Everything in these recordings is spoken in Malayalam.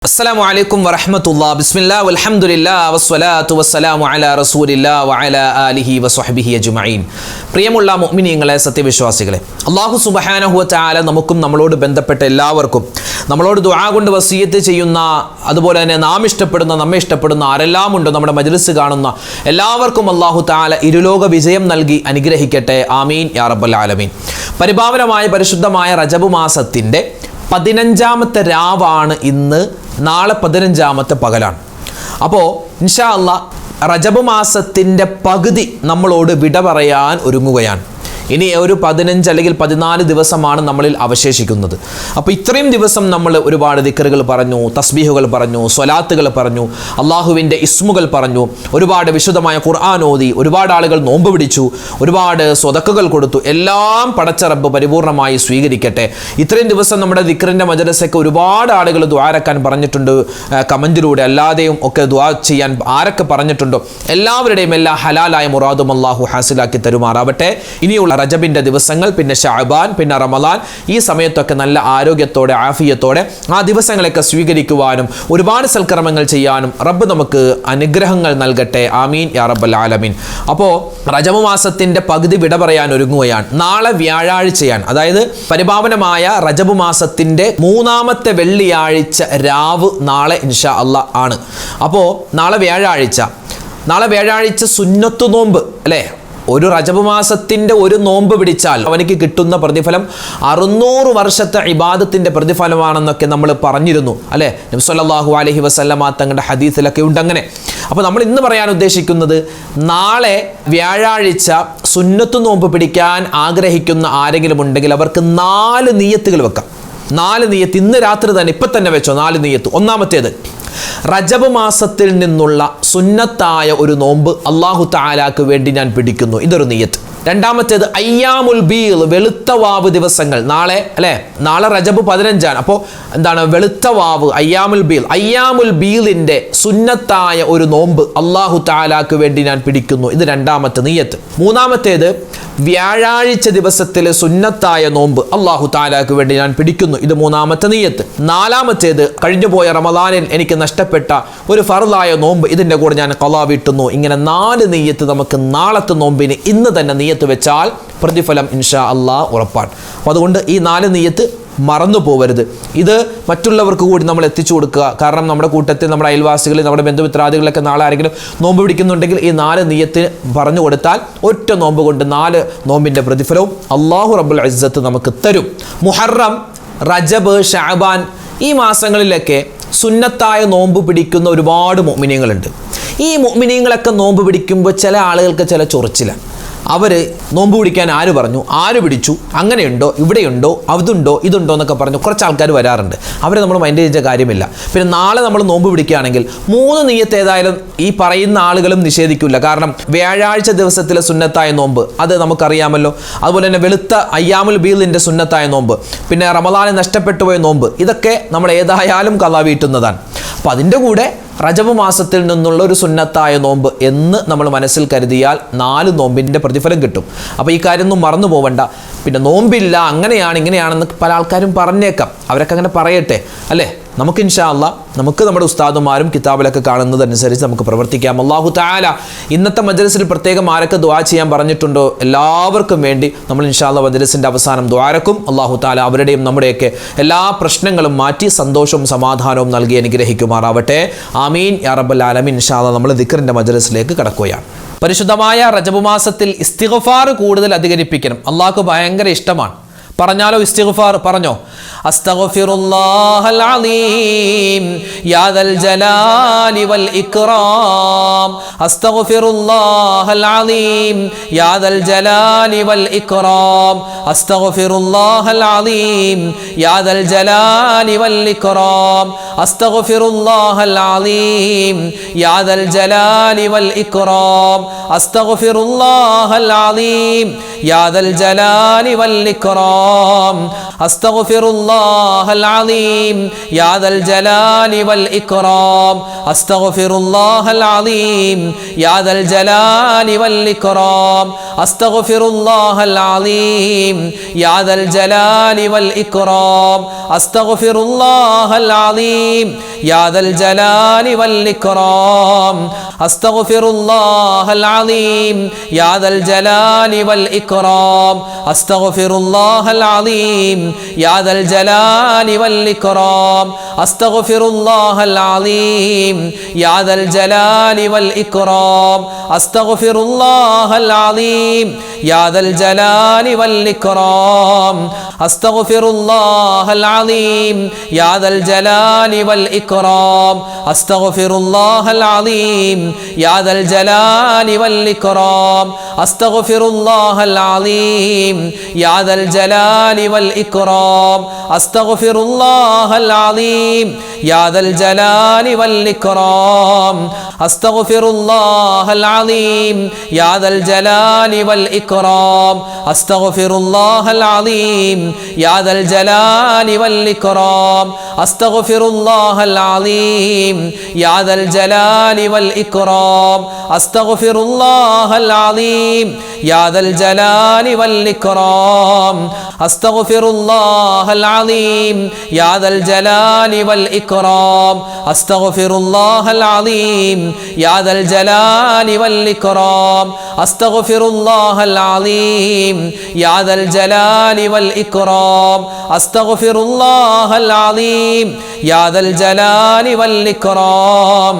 അസ്സലാമു അലൈക്കും വറഹ്മത്തുള്ളാഹി ബിസ്മില്ലാഹി വൽഹംദുലില്ലാഹി വസ്സലാത്തു വസ്സലാമു അലാ റസൂലില്ലാഹി വഅലാ ആലിഹി വസ്വഹ്ബിഹി അജ്മഈൻ. പ്രിയമുള്ള മുഅ്മിനീങ്ങളെ, സത്യവിശ്വാസികളെ, അല്ലാഹു സുബ്ഹാനഹു വ തആല നമുക്കും നമ്മളോട് ബന്ധപ്പെട്ട എല്ലാവർക്കും നമ്മളോട് ദുആ കൊണ്ട് വസിയത്ത് ചെയ്യുന്ന, അതുപോലെ തന്നെ നമ്മെ ഇഷ്ടപ്പെടുന്ന ആരെല്ലാം ഉണ്ടോ നമ്മുടെ മജ്ലിസ് കാണുന്ന എല്ലാവർക്കും അല്ലാഹു തആല ഇരുലോക വിജയം നൽകി അനുഗ്രഹിക്കട്ടെ. ആമീൻ യാ റബ്ബൽ ആലമീൻ. പരിപാവനമായ പരിശുദ്ധമായ റജബ് മാസത്തിൻ്റെ 15ാമത്തെ രാവാണ് ഇന്ന്. നാളെ 15ാമത്തെ പകലാണ്. അപ്പോൾ ഇൻഷാ അല്ലാഹ് റജബ് മാസത്തിൻ്റെ പകുതി നമ്മളോട് വിട പറയാൻ ഒരുങ്ങുകയാണ്. ഇനി ഒരു 15 അല്ലെങ്കിൽ 14 ദിവസമാണ് നമ്മളിൽ അവശേഷിക്കുന്നത്. അപ്പോൾ ഇത്രയും ദിവസം നമ്മൾ ഒരുപാട് ദിക്റുകൾ പറഞ്ഞു, തസ്ബീഹുകൾ പറഞ്ഞു, സ്വലാത്തുകൾ പറഞ്ഞു, അള്ളാഹുവിൻ്റെ ഇസ്മുകൾ പറഞ്ഞു, ഒരുപാട് വിശുദ്ധമായ ഖുർആൻ ഓതി, ഒരുപാട് ആളുകൾ നോമ്പ് പിടിച്ചു, ഒരുപാട് സ്വതക്കുകൾ കൊടുത്തു. എല്ലാം പടച്ച റബ്ബ് പരിപൂർണമായി സ്വീകരിക്കട്ടെ. ഇത്രയും ദിവസം നമ്മുടെ ദിക്റിൻ്റെ മജ്‌ലിസൊക്കെ ഒരുപാട് ആളുകൾ ദുആരക്കാൻ പറഞ്ഞിട്ടുണ്ട്. കമൻറ്റിലൂടെ അല്ലാതെയും ഒക്കെ ദുആ ചെയ്യാൻ ആരൊക്കെ പറഞ്ഞിട്ടുണ്ടോ എല്ലാവരുടെയും എല്ലാ ഹലാലായ മുറാദും അള്ളാഹു ഹാസിലാക്കി തരുമാറാവട്ടെ. ഇനിയുള്ള റജബിൻ്റെ ദിവസങ്ങൾ, പിന്നെ ശഅബാൻ, പിന്നെ റമളാൻ, ഈ സമയത്തൊക്കെ നല്ല ആരോഗ്യത്തോടെ ആഫിയത്തോടെ ആ ദിവസങ്ങളൊക്കെ സ്വീകരിക്കുവാനും ഒരുപാട് സൽക്കർമ്മങ്ങൾ ചെയ്യാനും റബ്ബ് നമുക്ക് അനുഗ്രഹങ്ങൾ നൽകട്ടെ. ആമീൻ യാ റബ്ബൽ ആലമീൻ. അപ്പോൾ റജബ് മാസത്തിൻ്റെ പകുതി വിട പറയാൻ ഒരുങ്ങുകയാണ്. നാളെ വ്യാഴാഴ്ചയാണ്. അതായത് പരിപാവനമായ റജബ് മാസത്തിൻ്റെ 3ാമത്തെ വെള്ളിയാഴ്ച രാവ് നാളെ ഇൻഷാ അല്ലാഹ് ആണ്. അപ്പോൾ നാളെ വ്യാഴാഴ്ച സുന്നത്തു നോമ്പ് അല്ലേ? ഒരു റജബ് മാസത്തിൻ്റെ ഒരു നോമ്പ് പിടിച്ചാൽ അവനിക്ക് കിട്ടുന്ന പ്രതിഫലം 600 വർഷത്തെ ഇബാദത്തിൻ്റെ പ്രതിഫലമാണെന്നൊക്കെ നമ്മൾ പറഞ്ഞിരുന്നു അല്ലേ? നബി സല്ലല്ലാഹു അലൈഹി വസല്ലമ തങ്ങളുടെ ഹദീസിലൊക്കെ ഉണ്ട് അങ്ങനെ. അപ്പോൾ നമ്മൾ ഇന്ന് പറയാൻ ഉദ്ദേശിക്കുന്നത്, നാളെ വ്യാഴാഴ്ച സുന്നത്ത് നോമ്പ് പിടിക്കാൻ ആഗ്രഹിക്കുന്ന ആരെങ്കിലും ഉണ്ടെങ്കിൽ അവർക്ക് 4 നിയ്യത്തുകൾ വെക്കാം. 4 നിയ്യത്ത് ഇന്ന് രാത്രി തന്നെ, ഇപ്പം തന്നെ വെച്ചോ. 4 നിയ്യത്ത്. ഒന്നാമത്തേത്, റജബ് മാസത്തിൽ നിന്നുള്ള സുന്നത്തായ ഒരു നോമ്പ് അല്ലാഹു തആലാക്ക് വേണ്ടി ഞാൻ പിടിക്കുന്നു. ഇതൊരു നിയ്യത്ത്. രണ്ടാമത്തേത്, അയ്യാമുൽ ബീൽ, വെളുത്ത വാവ് ദിവസങ്ങൾ. നാളെ അല്ലേ? നാളെ റജബ് 15ആണ്. അപ്പോൾ എന്താണ് വെളുത്ത വാവ്? അയ്യാമുൽ ബീലിൻ്റെ സുന്നത്തായ ഒരു നോമ്പ് അല്ലാഹു തആലാക്ക് വേണ്ടി ഞാൻ പിടിക്കുന്നു. ഇത് രണ്ടാമത്തെ നിയ്യത്ത്. മൂന്നാമത്തേത്, വ്യാഴാഴ്ച ദിവസത്തിലെ സുന്നത്തായ നോമ്പ് അല്ലാഹു തആലാക്ക് വേണ്ടി ഞാൻ പിടിക്കുന്നു. ഇത് മൂന്നാമത്തെ നിയ്യത്ത്. നാലാമത്തേത്, കഴിഞ്ഞുപോയ റമളാനിൽ എനിക്ക് നഷ്ടപ്പെട്ട ഒരു ഫർളായ നോമ്പ്, ഇതിൻ്റെ കൂടെ ഞാൻ ഖളാ വീട്ടുന്നു. ഇങ്ങനെ 4 നിയ്യത്ത് നമുക്ക് നാളത്തെ നോമ്പിന് ഇന്ന് തന്നെ നിയ്യത്ത് വെച്ചാൽ പ്രതിഫലം ഇൻഷാ അല്ലാഹ് ഉറപ്പാണ്. അപ്പോൾ അതുകൊണ്ട് ഈ 4 നിയ്യത്ത് മറന്നു പോകരുത്. ഇത് മറ്റുള്ളവർക്ക് കൂടി നമ്മൾ എത്തിച്ചു കൊടുക്കുക. കാരണം നമ്മുടെ കൂട്ടത്തിൽ, നമ്മുടെ അയൽവാസികൾ, നമ്മുടെ ബന്ധുമിത്രാദികളൊക്കെ നാളെ ആരെങ്കിലും നോമ്പ് പിടിക്കുന്നുണ്ടെങ്കിൽ ഈ 4 നിയ്യത്ത് പറഞ്ഞു കൊടുത്താൽ ഒറ്റ നോമ്പ് കൊണ്ട് 4 നോമ്പിൻ്റെ പ്രതിഫലവും അല്ലാഹു റബ്ബുൽ ഇസ്സത്ത് നമുക്ക് തരും. മുഹറം, റജബ്, ശഅബാൻ ഈ മാസങ്ങളിലൊക്കെ സുന്നത്തായ നോമ്പ് പിടിക്കുന്ന ഒരുപാട് മുഅ്മിനീങ്ങളുണ്ട്. ഈ മുഅ്മിനീങ്ങളൊക്കെ നോമ്പ് പിടിക്കുമ്പോൾ ചില ആളുകൾക്ക് ചില ചൊറിച്ചിലാണ്. അവർ നോമ്പ് പിടിക്കാൻ ആര് പറഞ്ഞു, ആര് പിടിച്ചു, അങ്ങനെയുണ്ടോ, ഇവിടെയുണ്ടോ, അതുണ്ടോ, ഇതുണ്ടോ എന്നൊക്കെ പറഞ്ഞു കുറച്ച് ആൾക്കാർ വരാറുണ്ട്. അവരെ നമ്മൾ മൈൻഡ് ചെയ്ത കാര്യമില്ല. പിന്നെ നാളെ നമ്മൾ നോമ്പ് പിടിക്കുകയാണെങ്കിൽ 3 നിയ്യത്ത് ഏതായാലും ഈ പറയുന്ന ആളുകളും നിഷേധിക്കില്ല. കാരണം വ്യാഴാഴ്ച ദിവസത്തിലെ സുന്നത്തായ നോമ്പ് അത് നമുക്കറിയാമല്ലോ. അതുപോലെ തന്നെ വെളുത്ത അയ്യാമുൽ ബീലിൻ്റെ സുന്നത്തായ നോമ്പ്, പിന്നെ റമളാനിൽ നഷ്ടപ്പെട്ടു പോയ നോമ്പ്, ഇതൊക്കെ നമ്മൾ ഏതായാലും ഖളാ വീട്ടുന്നതാണ്. അപ്പോൾ അതിൻ്റെ കൂടെ റജബ് മാസത്തിൽ നിന്നുള്ള ഒരു സുന്നത്തായ നോമ്പ് എന്ന് നമ്മൾ മനസ്സിൽ കരുതിയാൽ 4 നോമ്പിൻ്റെ പ്രതിഫലം കിട്ടും. അപ്പോൾ ഈ കാര്യമൊന്നും മറന്നു പോവണ്ട. പിന്നെ നോമ്പില്ല, അങ്ങനെയാണ് ഇങ്ങനെയാണെന്ന് പല ആൾക്കാരും പറഞ്ഞേക്കാം. അവരൊക്കെ അങ്ങനെ പറയട്ടെ അല്ലേ? നമുക്ക് ഇൻഷാ അല്ലാഹ് നമുക്ക് നമ്മുടെ ഉസ്താദുമാരും കിതാബിലൊക്കെ കാണുന്നതനുസരിച്ച് നമുക്ക് പ്രവർത്തിക്കാം. അല്ലാഹു തആല ഇന്നത്തെ മജ്‌ലിസിൽ പ്രത്യേകം ആരൊക്കെ ദുആ ചെയ്യാൻ പറഞ്ഞിട്ടുണ്ടോ എല്ലാവർക്കും വേണ്ടി നമ്മൾ ഇൻഷാ അല്ലാഹ് മജ്‌ലിസിൻ്റെ അവസാനം ദുആരക്കും. അല്ലാഹു തആല അവരുടെയും നമ്മുടെയൊക്കെ എല്ലാ പ്രശ്നങ്ങളും മാറ്റി സന്തോഷവും സമാധാനവും നൽകി അനുഗ്രഹിക്കുമാറാവട്ടെ. ആമീൻ യാ റബ്ബൽ ആലമീൻ. ഇൻഷാ അല്ലാഹ് നമ്മൾ ദിക്റിൻ്റെ മജ്‌ലിസിലേക്ക് കടക്കുകയാണ്. പരിശുദ്ധമായ റജബ് മാസത്തിൽ ഇസ്തിഗ്ഫാർ കൂടുതൽ അധികരിപ്പിക്കണം. അല്ലാഹുക്ക് ഭയങ്കര ഇഷ്ടമാണ്. പറഞ്ഞാലോ ഇസ്തിഗ്ഫാർ? പറഞ്ഞോ. അസ്തഗ്ഫിറുല്ലാഹൽ അലീം യാ ദൽ ജലാലി വൽ ഇക്റാം. അസ്തഗ്ഫിറുല്ലാഹൽ അലീം യാ ദൽ ജലാലി വൽ ഇക്റാം. അസ്തഗ്ഫിറുല്ലാഹൽ അലീം യാ ദൽ ജലാലി വൽ ഇക്റാം. അസ്തഗ്ഫിറുല്ലാഹൽ അലീം യാ ദൽ ജലാലി വൽ ഇക്റാം. അസ്തഗ്ഫിറുല്ലാഹൽ അലീം യാ ദൽ ജലാലി വൽ ഇക്റാം. الإكرام أستغفر الله العظيم يا ذا الجلال والإكرام أستغفر الله العظيم يا ذا الجلال والإكرام أستغفر الله العظيم يا ذا الجلال والإكرام أستغفر الله العظيم يا ذا الجلال والإكرام أستغفر الله العظيم يا ذا الجلال والإكرام أستغفر الله العظيم يا ذا الجلال والإكرام أستغفر الله العظيم يا ذا الجلال والإكرام أستغفر الله العظيم يا ذا الجلال والإكرام أستغفر الله العظيم يا ذا الجلال والإكرام أستغفر الله العظيم يا ذا الجلال والإكرام أستغفر الله العظيم يا ذا الجلال والإكرام أستغفر الله العظيم يا ذا الجلال والإكرام أستغفر الله العظيم يا ذا الجلال والإكرام أستغفر الله العظيم يا ذا الجلال والإكرام أستغفر الله العظيم يا ذا الجلال والإكرام أستغفر الله العظيم يا ذا الجلال والإكرام أستغفر الله العظيم يا ذا الجلال والإكرام أستغفر الله العظيم يا ذا الجلال والإكرام أستغفر الله العظيم يا ذا الجلال والإكرام أستغفر الله العظيم يا ذا الجلال والإكرام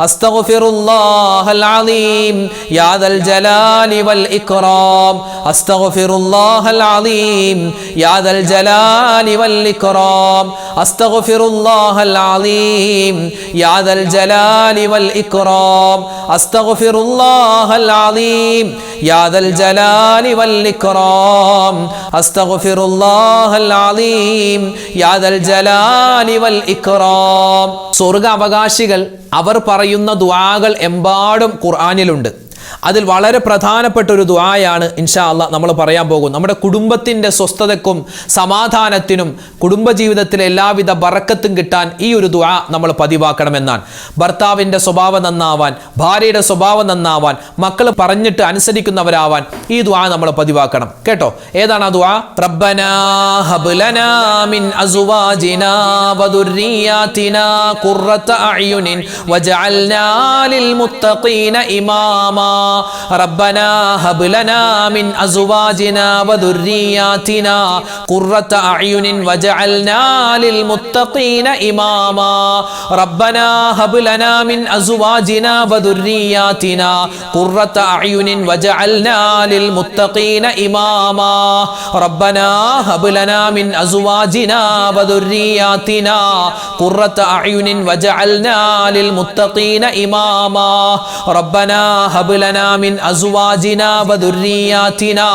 أستغفر الله العظيم يا ذا الجلال والإكرام أستغفر الله العظيم يا ذا الجلال والإكرام أستغفر الله العظيم يا ذا الجلال والإكرام أستغفر الله العظيم يا ذا الجلال والإكرام أستغفر الله العظيم يا ذا الجلال والإكرام സ്വർഗ്ഗാവകാശികൾ അവർ പറയുന്ന ദുആകൾ എമ്പാടും ഖുർആനിലുണ്ട്. അതിൽ വളരെ പ്രധാനപ്പെട്ട ഒരു ദുആയാണ് ഇൻഷാ അല്ലാഹ് നമ്മൾ പറയാൻ പോകും. നമ്മുടെ കുടുംബത്തിൻ്റെ സ്വസ്ഥതയ്ക്കും സമാധാനത്തിനും കുടുംബജീവിതത്തിലെ എല്ലാവിധ ബറക്കത്തും കിട്ടാൻ ഈ ഒരു ദുആ നമ്മൾ പതിവാക്കണമെന്നാണ്. ഭർത്താവിൻ്റെ സ്വഭാവം നന്നാവാൻ, ഭാര്യയുടെ സ്വഭാവം നന്നാവാൻ, മക്കൾ പറഞ്ഞിട്ട് അനുസരിക്കുന്നവരാവാൻ ഈ ദുആ നമ്മൾ പതിവാക്കണം. കേട്ടോ, ഏതാണ് ആ ദുആ? റബ്ബനാ ഹബ് ലനാ മിൻ അസ്വാജിനാ വദുർരിയാതിനാ ഖുർറത അഅ്യുനിൻ വജഅൽനാ ലിൽ മുത്തഖീന ഇമാമാ ربنا هب لنا من أزواجنا وذرياتنا قرة أعين وجعلنا للمتقين إماما ربنا هب لنا من أزواجنا وذرياتنا قرة أعين وجعلنا للمتقين إماما ربنا هب لنا من أزواجنا وذرياتنا قرة أعين وجعلنا للمتقين إماما ربنا هب لنا من أزواجنا وذرياتنا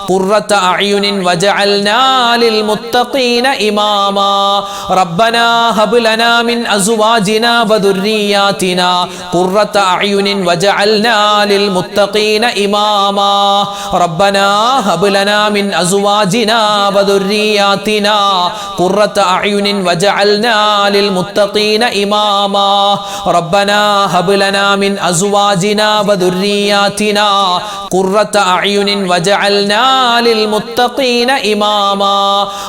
قرة أعين وجعلنا للمتقين إماما ربنا هب لنا من أزواجنا وذرياتنا قرة أعين وجعلنا للمتقين إماما ربنا هب لنا من أزواجنا وذرياتنا قرة أعين وجعلنا للمتقين إماما ربنا هب لنا من أزواجنا وذرياتنا قرة أعين وجعلنا للمتقين إماما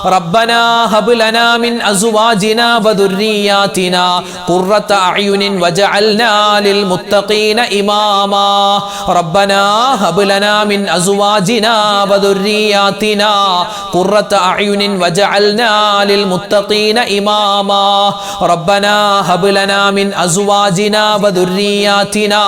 ربنا هب لنا من أزواجنا وذرياتنا قرة أعين وجعلنا للمتقين إماما ربنا هب لنا من أزواجنا وذرياتنا قرة أعين وجعلنا للمتقين إماما ربنا هب لنا من أزواجنا وذرياتنا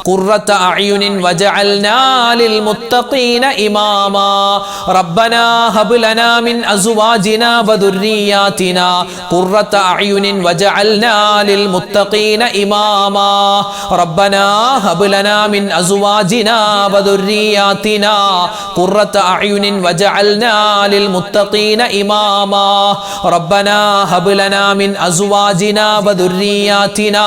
قرة أعين وجعلنا للمتقين إماما ربنا هب لنا من أزواجنا وذرياتنا قرة أعين وجعلنا للمتقين إماما ربنا هب لنا من أزواجنا وذرياتنا قرة أعين وجعلنا للمتقين إماما ربنا هب لنا من أزواجنا وذرياتنا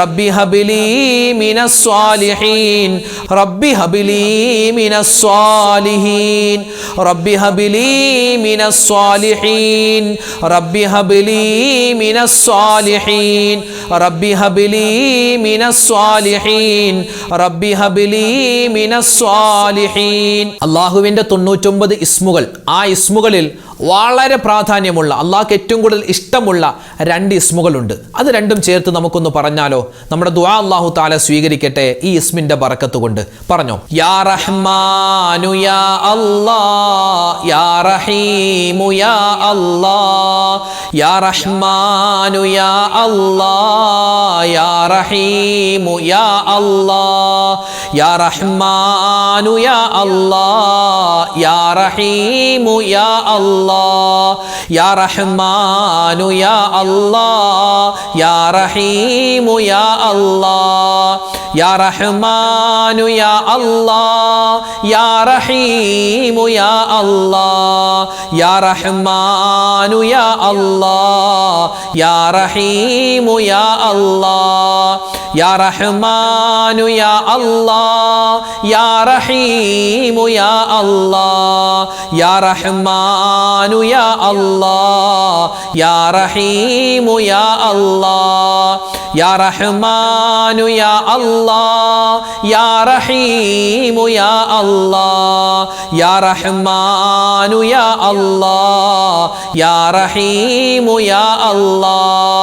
رب هب لي من الصالحين رب هب لي من الصالحين رب هب لي من الصالحين رب هب لي من الصالحين رب هب لي من الصالحين رب هب لي من الصالحين അല്ലാഹുവിന്റെ 99 ഇസ്മുകൾ. ആ ഇസ്മുകളിൽ വളരെ പ്രാധാന്യമുള്ള, അള്ളാഹ്ക്ക് ഏറ്റവും കൂടുതൽ ഇഷ്ടമുള്ള 2 ഇസ്മുകളുണ്ട്. അത് രണ്ടും ചേർത്ത് നമുക്കൊന്ന് പറഞ്ഞാലോ? നമ്മുടെ ദുആ അല്ലാഹു തആല സ്വീകരിക്കട്ടെ ഈ ഇസ്മിന്റെ ബറക്കത്ത് കൊണ്ട്. പറഞ്ഞോ, യാ റഹ്മാനു യാ അല്ലാഹ് യാ റഹീമു യാ അല്ലാഹ് യാ റഹ്മാനു യാ അല്ലാഹ് യാ റഹീമു യാ അല്ലാഹ് യാ റഹ്മാനു യാ അല്ലാഹ് യാ റഹീമു യാ അല്ലാഹ് يا رحمن يا الله يا رحيم يا الله يا رحمن يا الله يا رحيم يا الله يا رحمن يا الله يا رحيم يا الله يا رحمن يا الله يا رحيم يا الله يا رحمن يا الله يا رحيم يا الله يا رحمن يا الله يا رحيم يا الله يا رحمن يا الله يا رحيم يا الله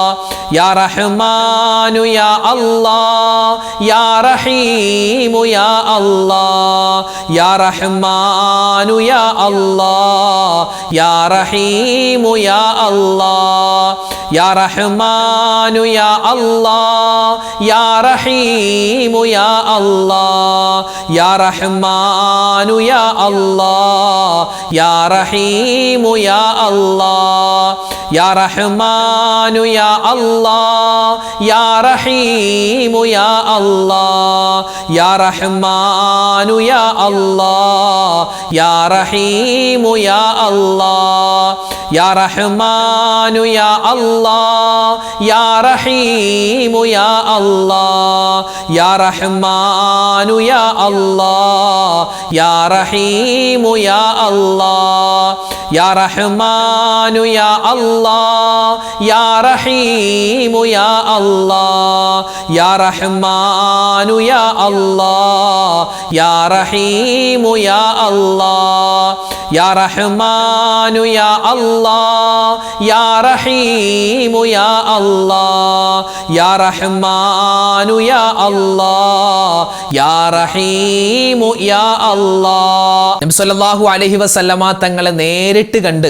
يا رحمن يا الله يا رحيم يا الله يا رحمن يا الله يا رحيم يا الله يا رحمن يا الله يا رحيم يا الله يا رحمن يا الله يا رحيم يا الله يا رحمن يا الله يا رحيم يا الله يا رحمن يا الله يا رحيم يا الله يا رحمن يا الله يا رحيم يا الله يا رحمن يا الله يا رحيم يا الله يا رحمن يا الله يا رحيم يا الله يا رحمن يا الله يا رحيم يا الله يا رحمن يا الله يا رحيم يا الله يا رحمن يا الله يا رحيم يا الله. നബി സല്ലല്ലാഹു അലൈഹി വസല്ലമ തങ്ങളെ നേരിട്ട് കണ്ട്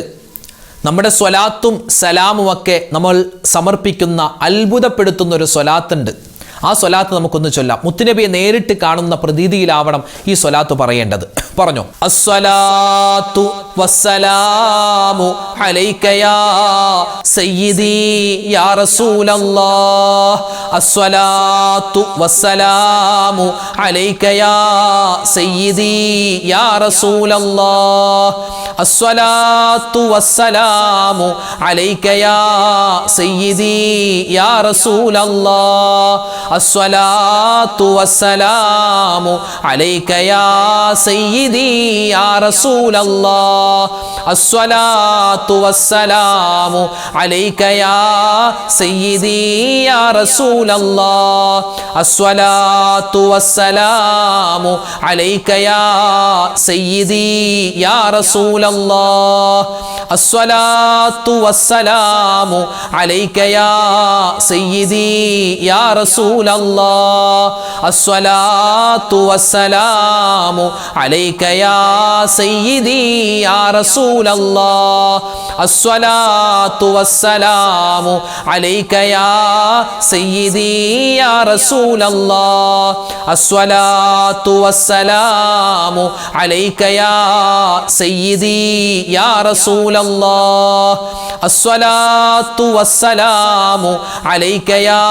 നമ്മുടെ സ്വലാത്തും സലാമും ഒക്കെ നമ്മൾ സമർപ്പിക്കുന്ന അത്ഭുതപ്പെടുത്തുന്ന ഒരു സ്വലാത്തുണ്ട്. ആ സ്വലാത്ത് നമുക്കൊന്ന് ചൊല്ലാം. മുത്തുനബിയെ നേരിട്ട് കാണുന്ന പ്രതീതിയിലാവണം ഈ സ്വലാത്ത് പറയേണ്ടത്. പറഞ്ഞോ, അസ്സലാത്തു വസ്സലാമു അലൈക യാ സയ്യിദി യാ റസൂലല്ലാഹ് അസ്സലാത്തു വസ്സലാമു അലൈക യാ സയ്യിദി യാ റസൂലല്ലാഹ് അസ്സലാത്തു വസ്സലാമു അലൈക യാ സയ്യിദി യാ റസൂലല്ലാഹ് അസ്സലാത്തു വസ്സലാമു അലൈക യാ സയ്യിദി യാ റസൂലല്ലാഹ് അസ്സലാത്തു വസ്സലാമു അലൈക യാ സയ്യിദി യാ റസൂലല്ലാഹ് അസ്സലാത്തു വസ്സലാമു അലൈക യാ സയ്യിദി യാ റസൂലല്ലാഹ് അസ്സലാത്തു വസ്സലാമു അലൈക യാ സയ്യിദി യാ റസൂലല്ലാഹ് അസ്സലാത്തു വസ്സലാമു അലൈക യാ സയ്യിദി യാ റസൂലല്ലാഹ് അസ്സലാത്തു വസ്സലാമു അലൈക യാ സയ്യിദി യാ റസൂലല്ലാഹ് അസ്സലാത്തു വസ്സലാമു അലൈക യാ സയ്യിദി യാ റസൂലല്ലാഹ് അസ്സലാത്തു വസ്സലാമു അലൈക യാ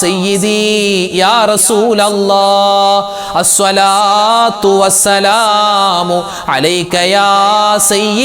സയ്യിദി യാ റസൂലല്ലാഹ് അസ്സലാത്തു വസ്സലാമു അലൈക യാ സയ്യിദി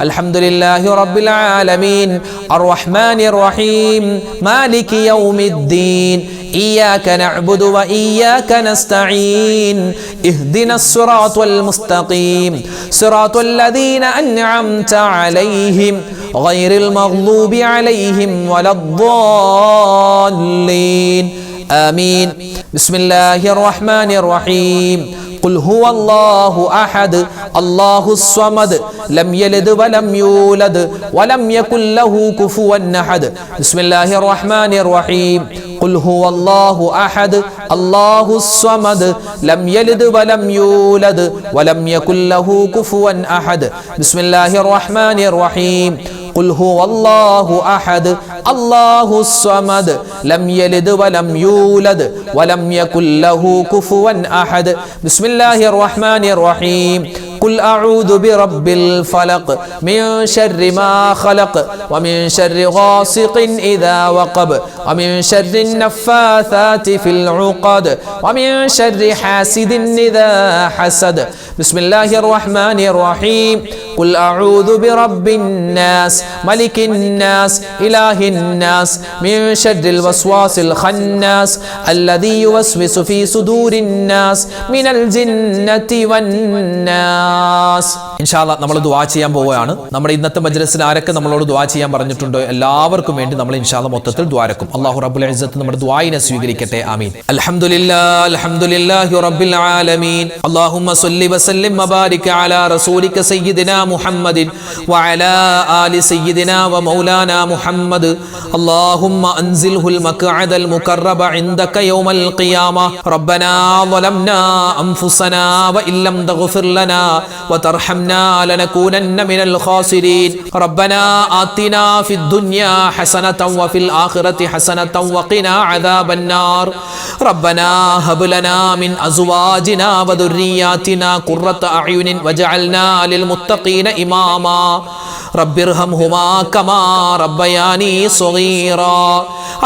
അൽഹംദുലില്ലാഹി റബ്ബിൽ ആലമീൻ അർറഹ്മാനിർ റഹീം മാലികി യൗമിദ്ദീൻ إياك نعبد وإياك نستعين اهدنا الصراط المستقيم صراط الذين أنعمت عليهم غير المغضوب عليهم ولا الضالين آمين بسم الله الرحمن الرحيم قل هو الله أحد الله الصمد لم يلد ولم يولد ولم يكن له كفوا أحد بسم الله الرحمن الرحيم قل هو الله أحد الله الصمد لم يلد ولم يولد ولم يكن له كفوا أحد بسم الله الرحمن الرحيم قل هو الله أحد الله الصمد لم يلد ولم يولد ولم يكن له كفوا أحد بسم الله الرحمن الرحيم قل أعوذ برب الفلق من شر ما خلق ومن شر غاسق إذا وقب ومن شر النفاثات في العقد ومن شر حاسد إذا حسد بسم الله الرحمن الرحيم قل أعوذ برب الناس ملك الناس إله الناس من شر الوسواس الخناس الذي يوسوس في صدور الناس من الجنة والناس. ഇൻഷാല്ലാ നമ്മൾ ദുആ ചെയ്യാൻ പോവുകയാണ്. നമ്മുടെ ഇന്നത്തെ മജ്ലിസിൽ ആരൊക്കെ നമ്മളോട് ദുആ ചെയ്യാൻ പറഞ്ഞിട്ടുണ്ടോ എല്ലാവർക്കും വേണ്ടി നമ്മൾ ഇൻഷാല്ലാ മൊത്തത്തിൽ ദുആരക്കും. അല്ലാഹു റബ്ബുൽ ഇസ്സത്ത് നമ്മുടെ ദുആയിനെ സ്വീകരിക്കട്ടെ. ആമീൻ. അൽഹംദുലില്ലാഹി റബ്ബിൽ ആലമീൻ. അല്ലാഹുമ്മ സ്വല്ലി വസല്ലിം വബാരിക് അലാ റസൂലിക സയ്യിദിനാ മുഹമ്മദിൻ വഅലാ ആലി സയ്യിദിനാ വമൗലാനാ മുഹമ്മദ്. അല്ലാഹുമ്മ അൻസിൽഹുൽ മഖ്അദൽ മുഖറബ ഇൻദക യൗമൽ ഖിയാമ. റബ്ബനാ ളലംനാ അൻഫുസനാ വഇല്ലം തഗ്ഫിർ ലനാ وترحمنا لنكونن من الخاسرين ربنا آتنا في الدنيا حسنة وفي الآخرة حسنة وقنا عذاب النار ربنا هب لنا من أزواجنا وذرياتنا قرة أعين واجعلنا للمتقين إماما رب ارحمهما كما ربياني صغيرا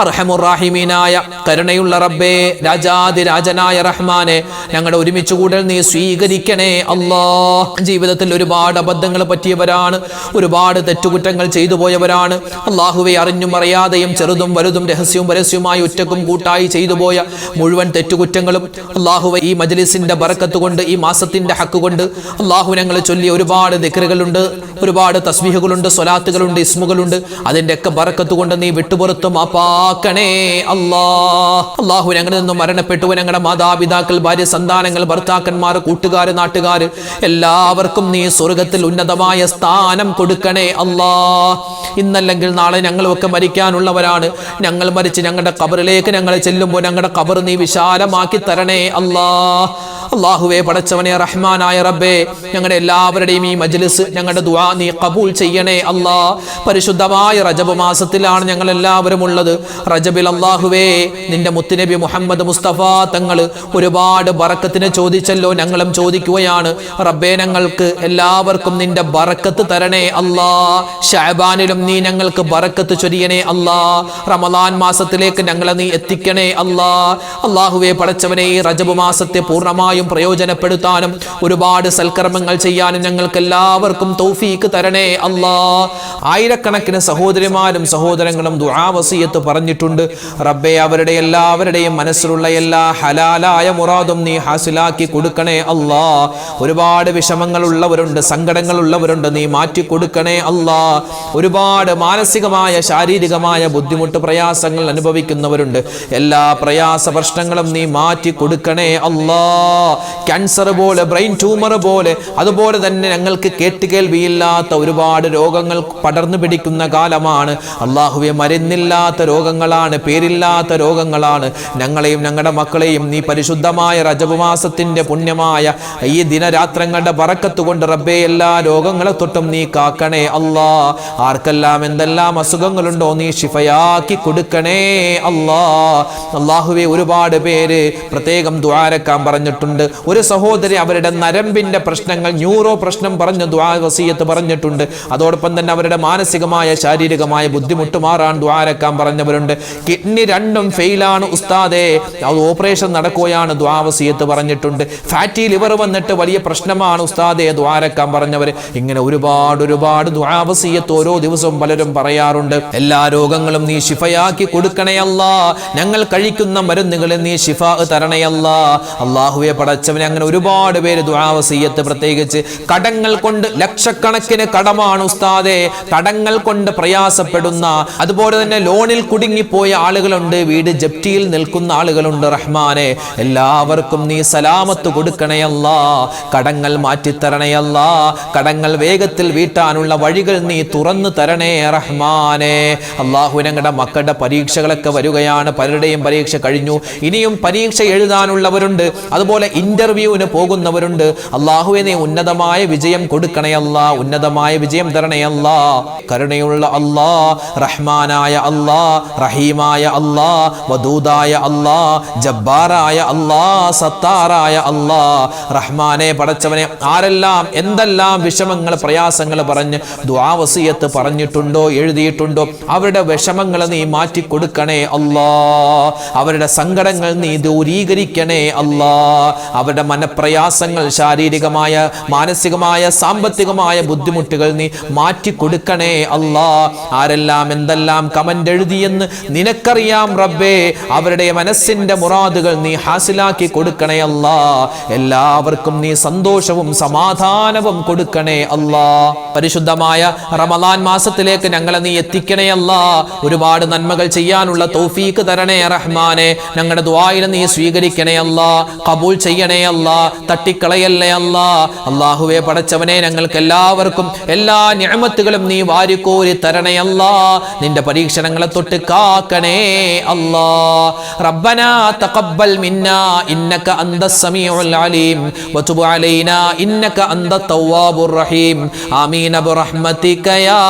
അർഹമുർ റഹീമീനായ കരുണയുള്ള റബ്ബേ, രാജാതിരാജനായ റഹ്മാനെ, ഞങ്ങളുടെ ഒരുമിച്ച് കൂടൽ നീ സ്വീകരിക്കണേ അല്ലാഹ്. ജീവിതത്തിൽ ഒരുപാട് അബദ്ധങ്ങൾ പറ്റിയവരാണ്, ഒരുപാട് തെറ്റുകുറ്റങ്ങൾ ചെയ്തു പോയവരാണ്. അല്ലാഹുവേ, അറിഞ്ഞും അറിയാതെയും ചെറുതും വലുതും രഹസ്യവും പരസ്യവുമായി ഒറ്റക്കും കൂട്ടായി ചെയ്തു പോയ മുഴുവൻ തെറ്റുകുറ്റങ്ങളും അല്ലാഹുവേ ഈ മജ്ലിസിന്റെ ബറക്കത്ത് കൊണ്ട്, ഈ മാസത്തിന്റെ ഹക്ക് കൊണ്ട് അല്ലാഹു ഞങ്ങൾ ചൊല്ലിയ ഒരുപാട് ദിക്റുകളുണ്ട്, ഒരുപാട് തസ്ബീഹുകളുണ്ട്, സ്വലാത്തുകളുണ്ട്, ഇസ്മുകളുണ്ട്. അതിന്റെയൊക്കെ ബറക്കത്ത് കൊണ്ട് നീ വിട്ടുപുറത്ത് മാപ്പാക്കണേ അല്ലാഹ്. അല്ലാഹു ഞങ്ങളിൽ നിന്നും മരണപ്പെട്ടു ഞങ്ങളുടെ മാതാപിതാക്കൾ, ഭാര്യ, സന്താനങ്ങൾ, ഭർത്താക്കന്മാർ, കൂട്ടുകാർ, നാട്ടുകാർ എല്ലാവർക്കും നീ സ്വർഗത്തിൽ ഉന്നതമായ സ്ഥാനം കൊടുക്കണേ അല്ലാഹ്. ഇന്നല്ലെങ്കിൽ നാളെ ഞങ്ങളൊക്കെ മരിക്കാനുള്ളവരാണ്. ഞങ്ങൾ മരിച്ച് ഞങ്ങളുടെ ഖബറിലേക്ക് ഞങ്ങൾ ചെല്ലുമ്പോൾ ഞങ്ങളുടെ ഖബർ നീ വിശാലമാക്കി തരണേ അല്ലാഹ്. അല്ലാഹുവേ, പടച്ചവനെ, റഹ്മാനായ റബ്ബേ, ഞങ്ങളുടെ എല്ലാവരുടെയും ഈ മജ്ലിസ്, ഞങ്ങളുടെ ദുആ നീ ഖബൂൽ ചെയ്യണേ അല്ലാഹ്. പരിശുദ്ധമായ റജബ് മാസത്തിലാണ് ഞങ്ങൾ എല്ലാവരും ഉള്ളത്. റജബിൽ അല്ലാഹുവേ, നിന്റെ മുത്തുനബി മുഹമ്മദ് മുസ്തഫ തങ്ങൾ ഒരുപാട് ബറക്കത്തിനെ ചോദിച്ചല്ലോ, ഞങ്ങളും ചോദിക്കുകയാണ് റബ്ബേ. ഞങ്ങൾക്ക് എല്ലാവർക്കും നിന്റെ ബറക്കത്ത് തരണേ അല്ലാഹ്. ശഅബാനിലും നീ ഞങ്ങൾക്ക് ബറക്കത്ത് ചൊരിയണേ അല്ലാഹ്. റമളാൻ മാസത്തിലേക്ക് ഞങ്ങളെ നീ എത്തിക്കണേ അല്ലാഹ്. അല്ലാഹുവേ, പടച്ചവനെ, ഈ റജബ് മാസത്തെ പൂർണ്ണമായും പ്രയോജനപ്പെടുത്താനും ഒരുപാട് സൽക്കർമ്മങ്ങൾ ചെയ്യാനും ഞങ്ങൾക്ക് എല്ലാവർക്കും തൗഫീക്ക് തരണേ അല്ലാഹ്. ആയിരക്കണക്കിന് സഹോദരിമാരും സഹോദരങ്ങളും ദുആ വസിയത്ത് പറഞ്ഞിട്ടുണ്ട്. റബ്ബേ, അവരുടെ എല്ലാവരുടെയും മനസ്സിലുള്ള എല്ലാ ഹലാലായ മുറാദും നീ ഹാസിലാക്കി കൊടുക്കണേ അല്ലാഹ്. ഒരുപാട് വിഷമങ്ങളുള്ളവരുണ്ട്, സങ്കടങ്ങളുള്ളവരുണ്ട്, നീ മാറ്റി കൊടുക്കണേ അല്ലാഹ്. ഒരുപാട് മാനസികമായ ശാരീരികമായ ബുദ്ധിമുട്ട്, പ്രയാസങ്ങൾ അനുഭവിക്കുന്നവരുണ്ട്. എല്ലാ പ്രയാസ പ്രശ്നങ്ങളും നീ മാറ്റി കൊടുക്കണേ അല്ലാഹ്. ക്യാൻസർ പോലെ, ബ്രെയിൻ ട്യൂമർ പോലെ, അതുപോലെ തന്നെ ഞങ്ങൾക്ക് കേട്ടുകേൾവിയില്ലാത്ത ഒരുപാട് രോഗങ്ങൾ പടർന്നു പിടിക്കുന്ന കാലമാണ് അല്ലാഹുവേ. മരുന്നില്ലാത്ത രോഗങ്ങളാണ്, പേരില്ലാത്ത രോഗങ്ങളാണ്. ഞങ്ങളെയും ഞങ്ങളുടെ മക്കളെയും നീ പരിശുദ്ധമായ റജബ് മാസത്തിന്റെ പുണ്യമായ ഈ ദിനരാത്രങ്ങളുടെ ബറക്കത്ത് കൊണ്ട് റബ്ബേ എല്ലാ രോഗങ്ങളെ തൊട്ടും നീ കാക്കണേ അല്ലാഹ്. ആർക്കെല്ലാം എന്തെല്ലാം അസുഖങ്ങളുണ്ടോ നീ ശിഫയാക്കി കൊടുക്കണേ അല്ലാഹ്. അല്ലാഹുവേ, ഒരുപാട് പേര് പ്രത്യേകം ദുആരക്കാൻ പറഞ്ഞിട്ടുണ്ട്. പറഞ്ഞിട്ടുണ്ട്. ഒരു സഹോദരി അവരുടെ നരമ്പിന്റെ പ്രശ്നങ്ങൾ, ന്യൂറോ പ്രശ്നം പറഞ്ഞ് ദുആ വസിയത്ത് പറഞ്ഞിട്ടുണ്ട്. അതോടൊപ്പം തന്നെ അവരുടെ മാനസികമായ ശാരീരികമായ ബുദ്ധിമുട്ട് മാറാൻ ദുആരക്കാൻ പറഞ്ഞവരുണ്ട്. കിഡ്നി രണ്ടും ഫെയിലാണ് ഉസ്താദേ, അത് ഓപ്പറേഷൻ നടക്കുകയാണ്, ദുആ വസിയത്ത് പറഞ്ഞിട്ടുണ്ട്. ഫാറ്റി ലിവർ വന്നിട്ട് വലിയ പ്രശ്നമാണ് ഉസ്താദേ, ദുആരക്കാൻ പറഞ്ഞവർ. ഇങ്ങനെ ഒരുപാട് ദുആ വസിയത്ത് ഓരോ ദിവസവും പലരും പറയാറുണ്ട്. എല്ലാ രോഗങ്ങളും നീ ശിഫയാക്കി കൊടുക്കണേ അല്ലാ, ഞങ്ങൾ കഴിക്കുന്ന മരുന്നുകളിൽ നീ ശിഫാ തരണേ അല്ലാ. അല്ലാഹുവേ പടച്ചവനെ, അങ്ങനെ ഒരുപാട് പേര് ദുആ വസിയത്ത്, പ്രത്യേകിച്ച് കടങ്ങൾ കൊണ്ട് ലക്ഷക്കണക്കിന് കടമാണ് ഉസ്താദേ, കടങ്ങൾ കൊണ്ട് പ്രയാസപ്പെടുന്ന, അതുപോലെ തന്നെ ലോണിൽ കുടുങ്ങിപ്പോയ ആളുകളുണ്ട്, വീട് ജപ്തിയിൽ നിൽക്കുന്ന ആളുകളുണ്ട്. റഹ്മാനെ, എല്ലാവർക്കും നീ സലാമത്ത് കൊടുക്കണേ അല്ലാ, കടങ്ങൾ മാറ്റിത്തരണേ അല്ലാ, കടങ്ങൾ വേഗത്തിൽ വീട്ടാനുള്ള വഴികൾ നീ തുറന്നു തരണേ റഹ്മാനെ. അല്ലാഹു, ഞങ്ങളുടെ മക്കളുടെ പരീക്ഷകളൊക്കെ വരികയാണ്, പലരുടെയും പരീക്ഷ കഴിഞ്ഞു, ഇനിയും പരീക്ഷ എഴുതാനുള്ളവരുണ്ട്, അതുപോലെ ഇന്റർവ്യൂവിന് പോകുന്നവരുണ്ട്. അല്ലാഹുവേ, നീ ഉന്നതമായ വിജയം കൊടുക്കണേ അല്ലാ, ഉന്നതമായ വിജയം തരണേ അല്ലാ. കരുണയുള്ള അല്ലാ, റഹ്മാനായ അല്ലാ, റഹീമായ അല്ലാ, വദൂദായ അല്ലാ, ജബ്ബാറായ അല്ലാ, സത്താറായ അല്ലാ. റഹ്മാനെ പടച്ചവനെ, ആരെല്ലാം എന്തെല്ലാം വിഷമങ്ങൾ പ്രയാസങ്ങൾ പറഞ്ഞ് ദുആ വസിയത്ത് പറഞ്ഞിട്ടുണ്ടോ, എഴുതിയിട്ടുണ്ടോ, അവരുടെ വിഷമങ്ങൾ നീ മാറ്റി കൊടുക്കണേ അല്ലാ, അവരുടെ സങ്കടങ്ങൾ നീ ദൂരീകരിക്കണേ അല്ലാ, അവരുടെ മനപ്രയാസങ്ങൾ, ശാരീരികമായ മാനസികമായ സാമ്പത്തികമായ ബുദ്ധിമുട്ടുകൾ നീ മാറ്റി കൊടുക്കണേ അല്ലാ. ആരെല്ലാം എന്തെല്ലാം കമന്റ് എഴുതിയെന്ന് നിനക്കറിയാം റബ്ബേ, അവരുടെ മനസ്സിന്റെ മുറാദുകൾ നീ ഹാസിലാക്കി കൊടുക്കണേ അല്ലാ. എല്ലാവർക്കും നീ സന്തോഷവും സമാധാനവും കൊടുക്കണേ അല്ലാ. പരിശുദ്ധമായ റമളാൻ മാസത്തിലേക്ക് ഞങ്ങളെ നീ എത്തിക്കണേ അല്ലാ. ഒരുപാട് നന്മകൾ ചെയ്യാനുള്ള തൗഫീക്ക് തരണേ റഹ്മാനെ. ഞങ്ങളുടെ ദുആയിനെ നീ സ്വീകരിക്കണേ അല്ലാ, ഖബൂൽ ചെയ്യണേ അല്ലാ, തട്ടിക്കളയല്ലേ അല്ലാ. അല്ലാഹുവേ പടച്ചവനെ, ഞങ്ങൾക്ക് എല്ലാവർക്കും എല്ലാ നിഅമത്തുകളും നീ വാരിക്കോരി തരണേ അല്ലാ. നിന്റെ പരീക്ഷണങ്ങളെ തൊട്ട് കാക്കണേ അല്ലാ. റബ്ബനാ തഖബ്ബൽ മിന്നാ ഇന്നക അന്തസ് സമീഉൽ അലീം വതുബ് അലൈനാ ഇന്നക അന്തത് തവ്വാബുർ റഹീം. ആമീൻ ബിറഹ്മതിക യാ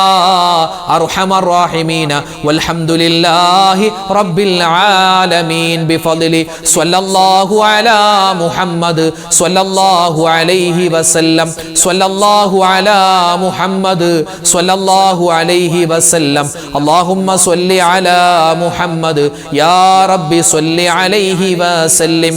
അർഹമർ റഹീമീൻ. വൽഹംദുലില്ലാഹി റബ്ബിൽ ആലമീൻ. ബിഫദ്ലി സ്വല്ലല്ലാഹു അലാ മുഹമ്മദ് സ്വല്ലല്ലാഹു അലൈഹി വസല്ലം. സ്വല്ലല്ലാഹു അലാ മുഹമ്മദ് സ്വല്ലല്ലാഹു അലൈഹി വസല്ലം. അല്ലാഹുമ്മ സ്വല്ലി അലാ മുഹമ്മദ് യാ റബ്ബി സ്വല്ലി അലൈഹി വസല്ലം.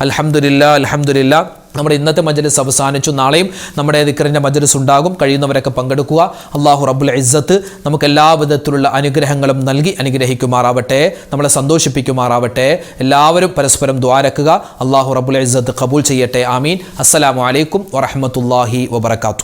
അൽഹംദുലില്ലാഹ്, അൽഹംദുലില്ലാഹ്. നമ്മുടെ ഇന്നത്തെ മജ്ലിസ് അവസാനിച്ചു. നാളെയും നമ്മുടെ ദിക്റിന്റെ മജ്ലിസ് ഉണ്ടാകും. കഴിയുന്നവരൊക്കെ പങ്കെടുക്കുക. അല്ലാഹു റബ്ബുൽ ഇസ്സത്ത് നമുക്ക് എല്ലാ വിധത്തിലുള്ള അനുഗ്രഹങ്ങളും നൽകി അനുഗ്രഹിക്കുമാറാവട്ടെ, നമ്മളെ സന്തോഷിപ്പിക്കുമാറാവട്ടെ. എല്ലാവരും പരസ്പരം ദുആരക്കുക. അല്ലാഹു റബ്ബുൽ ഇസ്സത്ത് ഖബൂൽ ചെയ്യട്ടെ. ആമീൻ. അസ്സലാമു അലൈക്കും വറഹ്മത്തുള്ളാഹി വബറകാതുഹു.